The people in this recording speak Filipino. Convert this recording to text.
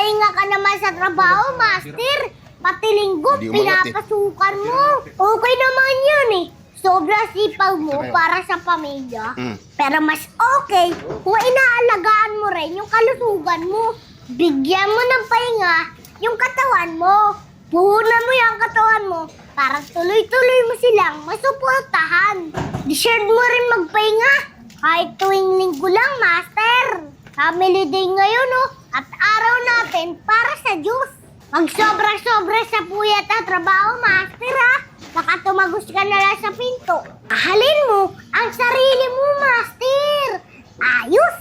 pahinga ka naman sa trabaho, Master. Pati linggo, Hindi umangat eh. pinapasukan mo. Okay naman yun eh. Sobrang sipag mo para sa pamilya. Pero mas okay kung inaalagaan mo rin yung kalusugan mo. Bigyan mo ng pahinga yung katawan mo. Puhunan mo yung katawan mo para tuloy-tuloy mo silang masuportahan. Deserve mo rin magpahinga kahit tuwing linggo lang, Master. Family day ngayon, oh, at araw natin para sa Diyos. Pag sobra-sobra sa puyat at trabaho, Master, ha? Baka tumagos ka na lang sa pinto. Ahalin mo ang sarili mo, Master. Ayos!